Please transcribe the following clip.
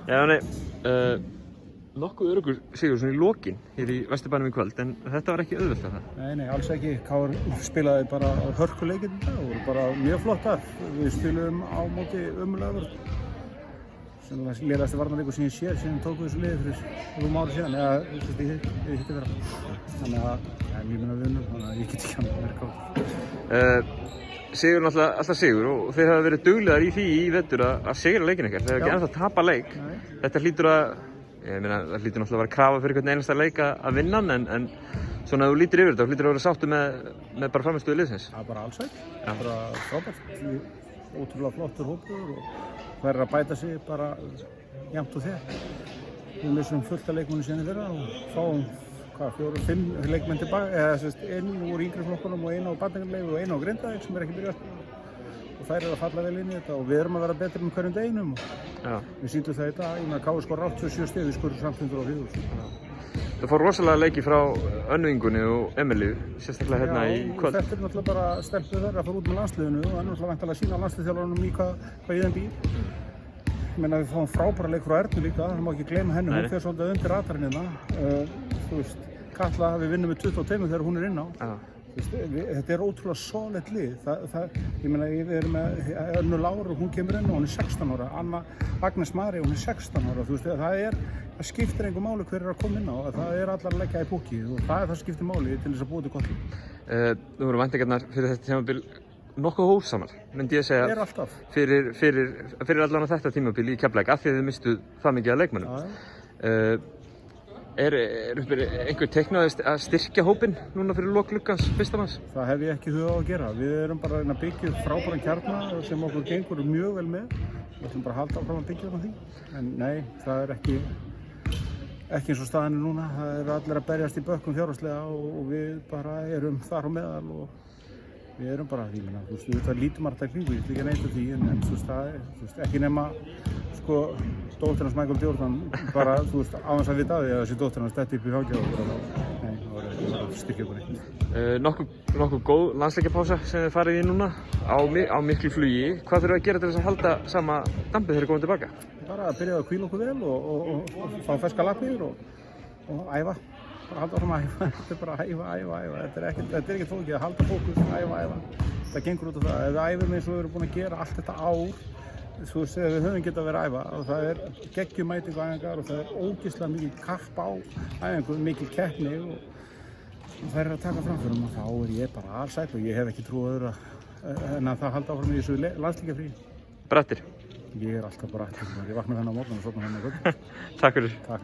Já, nei, nokkuð öruggur sigur svona í lokin hér í Vesturbænum í kvöld, en þetta var ekki auðvelt að það. Nei, alls ekki. KR spilaði bara hörkuleikinn í dag og voru bara mjög flottar. Við spiluðum á móti ömurlegur. Sem var lélegasti varnarleikur sem ég séð síðan tóku þessu liði fyrir ári síðan, eða ég hitti vera. Þannig að ég mun að vinna, þannig að ég get ekki að vera kátur. Sigur náttúrulega alltaf sigur og þeir hafa verið duglegar í því í vetur að sigra leikinn ykkar. Þeir hafa ekki ennþá tapað leik. Nei. Þetta hlýtur að, ég meina, það hlýtur náttúrulega að vera krafa fyrir hvern einasta leik að vinna hann, en svona að þú lítur yfir þetta, þú hlýtur að vera sáttur með bara frammistöðu liðsins. Það er bara alls ekki. Það er bara frábært. Ótrúlega flottur hópur og það er að bæta sig bara jafnt og þér. Við missum fullt af leikmenni síðan í fyrra og fáum 4-5 leikmenn tilbaka, eða einn úr yngri flokkunum og einn á barnagarleigu og einn á Grindavík sem ekki byrjað að spila. Og þær eru að falla vel inn í þetta og við erum að vera betri með hverjum deginum. Við sýndum það í dag, ég meina KR skora 87 stig, við skorum samt 104. Það fór rosalega leiki frá Önningunni og Emilíu, sérstaklega hérna í kvöld. Þetta er náttúrulega bara stempið þeirra að fara út með landsliðinu og það er náttúrulega væntanlega að sýna landsliðsþjálfarunum í hvað í þeim býr. Ég meina við fáum frábæra leik frá Ernu líka, það má ekki gleyma henni, hún fer svolítið undir radarinn hérna. Þú veist, Katla, við vinnum með 22 þegar hún er inn á. Þetta er ótrúlega solid lið. Ég meina, við erum með Önnu Láru, hún kemur inn og hún er 16 ára. Agnes Mari, hún er 16 ára. Þú veist, það skiptir engu máli hver er að koma inn á. Það er allar að leggja í púkið og það skiptir máli til þess að búa til gott lið. Nú voru væntingarnar fyrir þetta tímabil nokkuð hófsamar, myndi ég segja. Er alltaf. Fyrir allan þetta tímabil í Keflavík, af því að þið mistu það mikið af leikmönnum. Er einhver teiknaði að styrkja hópinn núna fyrir lok gluggans fyrsta manns? Það hef ég ekki hugað á að gera. Við erum bara að byggja frábæran kjarna sem okkur gengur mjög vel með. Við ætlum bara að halda áfram að byggja á því. En nei, það er ekki eins og staðan er núna. Það eru allir að berjast í bökkum fjárhagslega og við bara erum þar á meðal og við erum bara, ég meina, þú veist, það lítum alltaf í kringu, ég ætla ekki að neita því, en þú veist, það er ekki nema, sko, dóttir hans Michael Jordan, bara, þú veist, á þess að vita að því að þessi dóttir hans detti upp í fangið og bara, nei, það var að styrkja okkur neitt. Nokkuð góð landsleikjapása sem þið farið í núna á miklu flugi. Hvað þurfum við að gera til þess að halda sama dampið þegar þið komum tilbaka? Bara að byrja að hvíla okkur vel og fá ferska lappir og æfa. Bara halda áfram að æfa, þetta er bara að æfa, þetta er ekkert fólkið að halda fókus, æfa. Það gengur út á það, ef við æfum eins og við erum búin að gera allt þetta ár, þú veist, við höfum getað að vera að æfa og það er geggjumæting á æfingar og það er ógeðslega mikil kapp á æfingu, mikil keppni og það er að taka framförum og þá er ég bara alsæll og ég hef ekki trú öðru en að það halda áfram í þessu landsleikjafríi. Brattir? Ég er alltaf brattir, ég vakna þennan á morgun og sofna þennan á kvöld. Takk fyrir. Takk.